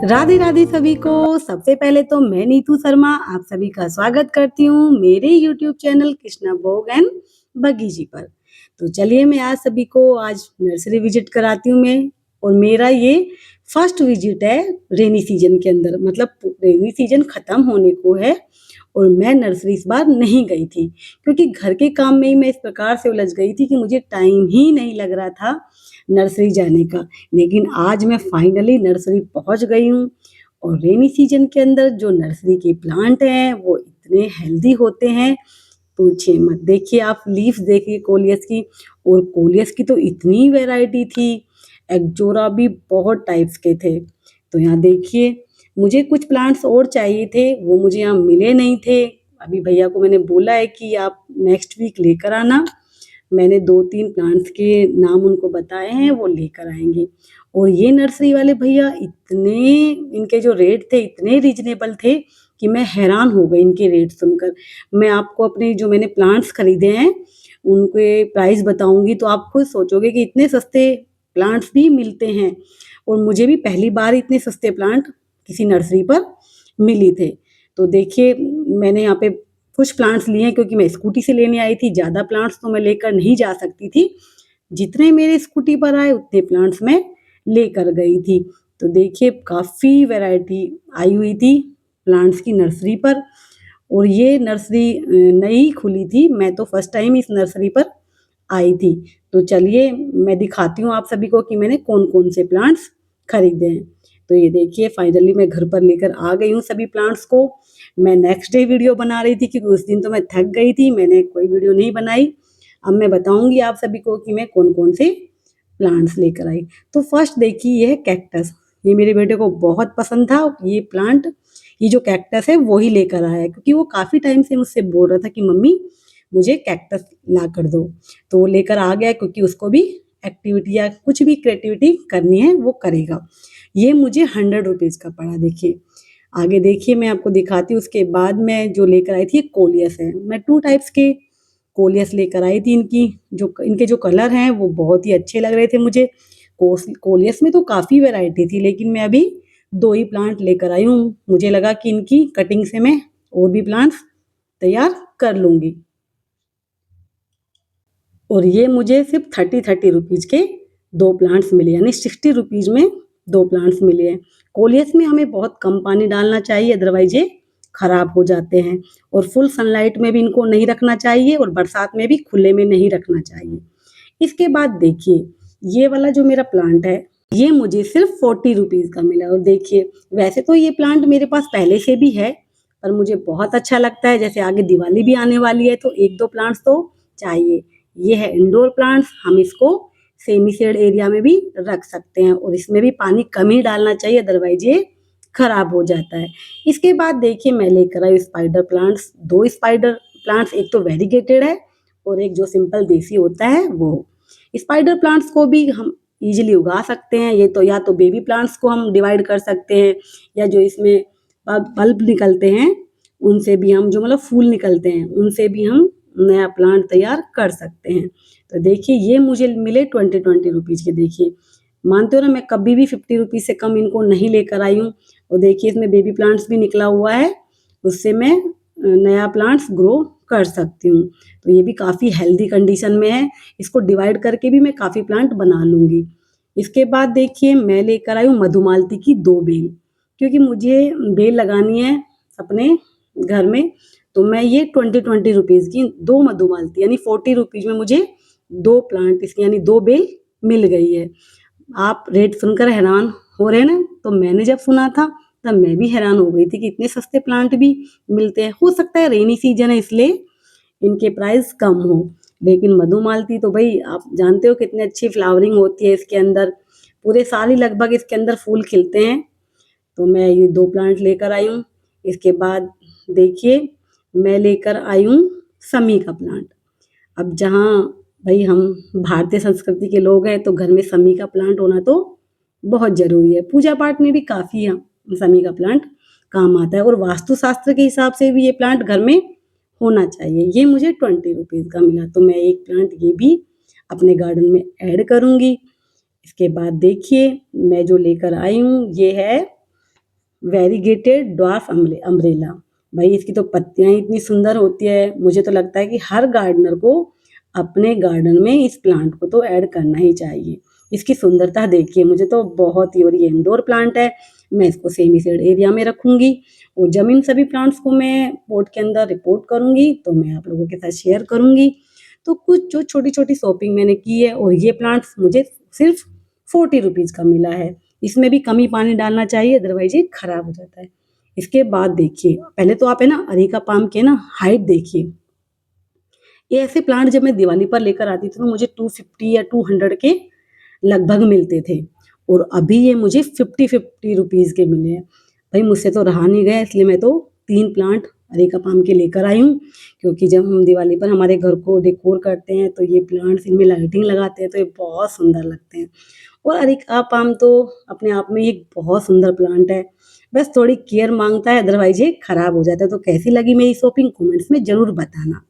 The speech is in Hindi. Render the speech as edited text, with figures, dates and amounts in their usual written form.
राधे राधे सभी को। सबसे पहले तो मैं नीतू शर्मा आप सभी का स्वागत करती हूँ मेरे यूट्यूब चैनल कृष्णा बोग एंड बगीची पर। तो चलिए मैं आज सभी को आज नर्सरी विजिट कराती हूँ मैं। और मेरा ये फर्स्ट विजिट है रेनी सीजन के अंदर, मतलब रेनी सीजन खत्म होने को है और मैं नर्सरी इस बार नहीं गई थी क्योंकि घर के काम में ही मैं इस प्रकार से उलझ गई थी कि मुझे टाइम ही नहीं लग रहा था नर्सरी जाने का। लेकिन आज मैं फाइनली नर्सरी पहुंच गई हूँ और रेनी सीजन के अंदर जो नर्सरी के प्लांट हैं वो इतने हेल्दी होते हैं, पूछिए मत। देखिए आप लीव्स देखिए कोलियस की, और कोलियस की तो इतनी वैरायटी थी, एक्जोरा भी बहुत टाइप्स के थे। तो यहाँ देखिए मुझे कुछ प्लांट्स और चाहिए थे, वो मुझे यहाँ मिले नहीं थे। अभी भैया को मैंने बोला है कि आप नेक्स्ट वीक लेकर आना। मैंने 2-3 प्लांट्स के नाम उनको बताए हैं, वो लेकर आएंगे। और ये नर्सरी वाले भैया इतने, इनके जो रेट थे इतने रीजनेबल थे कि मैं हैरान हो गई इनके रेट सुनकर। मैं आपको अपने जो मैंने प्लांट्स खरीदे हैं उनके प्राइस बताऊंगी तो आप खुद सोचोगे कि इतने सस्ते प्लांट्स भी मिलते हैं। और मुझे भी पहली बार इतने सस्ते प्लांट किसी नर्सरी पर मिली थे। तो देखिए मैंने यहाँ पे कुछ प्लांट्स लिए हैं क्योंकि मैं स्कूटी से लेने आई थी, ज़्यादा प्लांट्स तो मैं लेकर नहीं जा सकती थी। जितने मेरे स्कूटी पर आए उतने प्लांट्स मैं लेकर गई थी। तो देखिए काफ़ी वैरायटी आई हुई थी प्लांट्स की नर्सरी पर। और ये नर्सरी नई खुली थी, मैं तो फर्स्ट टाइम इस नर्सरी पर आई थी। तो चलिए मैं दिखाती हूँ आप सभी को कि मैंने कौन कौन से प्लांट्स खरीदे हैं। तो ये देखिए फाइनली मैं घर पर लेकर आ गई हूँ सभी प्लांट्स को। मैं नेक्स्ट डे वीडियो बना रही थी क्योंकि उस दिन तो मैं थक गई थी, मैंने कोई वीडियो नहीं बनाई। अब मैं बताऊंगी आप सभी को कि मैं कौन कौन से प्लांट्स लेकर आई। तो फर्स्ट देखिए ये है कैक्टस, ये मेरे बेटे को बहुत पसंद था। ये प्लांट, ये जो कैक्टस है वो ही लेकर आया है क्योंकि वो काफ़ी टाइम से मुझसे बोल रहा था कि मम्मी मुझे कैक्टस ला कर दो। तो वो लेकर आ गया क्योंकि उसको भी एक्टिविटी या कुछ भी क्रिएटिविटी करनी है वो करेगा। ये मुझे 100 रुपीज़ का पड़ा। देखिए आगे देखिए मैं आपको दिखाती हूँ। उसके बाद मैं जो लेकर आई थी कोलियस है, मैं 2 टाइप्स के कोलियस लेकर आई थी। इनके जो कलर हैं वो बहुत ही अच्छे लग रहे थे मुझे। कोलियस में तो काफ़ी वैरायटी थी लेकिन मैं अभी 2 ही प्लांट लेकर आई हूँ। मुझे लगा कि इनकी कटिंग से मैं और भी प्लांट्स तैयार कर लूँगी। और ये मुझे सिर्फ 30 रुपीज़ के 2 प्लांट्स मिले, यानी 60 रुपीज़ में 2 प्लांट्स मिले हैं। कोलियस में हमें बहुत कम पानी डालना चाहिए, अदरवाइज ये खराब हो जाते हैं। और फुल सनलाइट में भी इनको नहीं रखना चाहिए और बरसात में भी खुले में नहीं रखना चाहिए। इसके बाद देखिए ये वाला जो मेरा प्लांट है ये मुझे सिर्फ 40 रुपीज़ का मिला। और देखिए वैसे तो ये प्लांट मेरे पास पहले से भी है पर मुझे बहुत अच्छा लगता है। जैसे आगे दिवाली भी आने वाली है तो 1-2 प्लांट्स तो चाहिए। ये है इंडोर प्लांट्स, हम इसको सेमी शेड एरिया में भी रख सकते हैं और इसमें भी पानी कम ही डालना चाहिए, अदरवाइज ये खराब हो जाता है। इसके बाद देखिए मैं लेकर आई स्पाइडर प्लांट्स, 2 स्पाइडर प्लांट्स, एक तो वेरीगेटेड है और एक जो सिंपल देसी होता है वो। स्पाइडर प्लांट्स को भी हम इजीली उगा सकते हैं। ये तो या तो बेबी प्लांट्स को हम डिवाइड कर सकते हैं या जो इसमें बल्ब निकलते हैं उनसे भी हम, जो मतलब फूल निकलते हैं उनसे भी हम नया प्लांट तैयार कर सकते हैं। तो देखिए ये मुझे मिले 20 रुपीज़ के। देखिए मानते हो ना, मैं कभी भी 50 रुपीज़ से कम इनको नहीं लेकर आई हूँ। और देखिए इसमें बेबी प्लांट्स भी निकला हुआ है, उससे मैं नया प्लांट्स ग्रो कर सकती हूँ। तो ये भी काफ़ी हेल्दी कंडीशन में है, इसको डिवाइड करके भी मैं काफ़ी प्लांट बना लूँगी। इसके बाद देखिए मैं लेकर आई हूँ मधुमालती की 2 बेल, क्योंकि मुझे बेल लगानी है अपने घर में। तो मैं ये 20 रुपीज़ की 2 मधुमालती यानी 40 रुपीज़ में मुझे 2 प्लांट इसकी यानी 2 बेल मिल गई है। आप रेट सुनकर हैरान हो रहे हैं ना, तो मैंने जब सुना था तब मैं भी हैरान हो गई थी कि इतने सस्ते प्लांट भी मिलते हैं। हो सकता है रेनी सीजन है इसलिए इनके प्राइस कम हो, लेकिन मधुमालती तो भाई आप जानते हो कितनी अच्छी फ्लावरिंग होती है इसके अंदर, पूरे साल ही लगभग इसके अंदर फूल खिलते हैं। तो मैं ये 2 प्लांट लेकर आई हूँ। इसके बाद देखिए मैं लेकर आई हूँ समी का प्लांट। अब जहाँ भाई हम भारतीय संस्कृति के लोग हैं तो घर में समी का प्लांट होना तो बहुत ज़रूरी है। पूजा पाठ में भी काफ़ी समी का प्लांट काम आता है और वास्तुशास्त्र के हिसाब से भी ये प्लांट घर में होना चाहिए। ये मुझे 20 रुपीज़ का मिला, तो मैं एक प्लांट ये भी अपने गार्डन में ऐड करूँगी। इसके बाद देखिए मैं जो लेकर आई हूँ ये है वेरीगेटेड ड्वार्फ अम्ब्रेला। भाई इसकी तो पत्तियाँ ही इतनी सुंदर होती है, मुझे तो लगता है कि हर गार्डनर को अपने गार्डन में इस प्लांट को तो ऐड करना ही चाहिए। इसकी सुंदरता देखिए, मुझे तो बहुत ही, और ये इंडोर प्लांट है, मैं इसको सेमी शेड एरिया में रखूँगी और जब इन सभी प्लांट्स को मैं पॉट के अंदर रिपोर्ट करूँगी, तो मैं आप लोगों के साथ शेयर करूँगी। तो कुछ जो छोटी-छोटी शॉपिंग मैंने की है, और ये प्लांट्स मुझे सिर्फ़ 40 रुपीज़ का मिला है। इसमें भी कम ही पानी डालना चाहिए, अदरवाइज़ ये खराब हो जाता है। इसके बाद देखिए, पहले तो आप है ना अरेका पाम के ना हाइट देखिए। ये ऐसे प्लांट जब मैं दिवाली पर लेकर आती थी तो मुझे 250 या 200 के लगभग मिलते थे, और अभी ये मुझे 50-50 रुपीज़ के मिले हैं। भाई मुझसे तो रहा नहीं गया, इसलिए मैं तो 3 प्लांट अरेका पाम के लेकर आई हूँ, क्योंकि जब हम दिवाली पर हमारे घर को डेकोर करते हैं तो ये प्लांट्स, इनमें लाइटिंग लगाते हैं तो ये बहुत सुंदर लगते हैं। और अरेका पाम तो अपने आप में एक बहुत सुंदर प्लांट है, बस थोड़ी केयर माँगता है, अदरवाइज़ ये खराब हो जाता है। तो कैसी लगी मेरी शॉपिंग, कमेंट्स में ज़रूर बताना।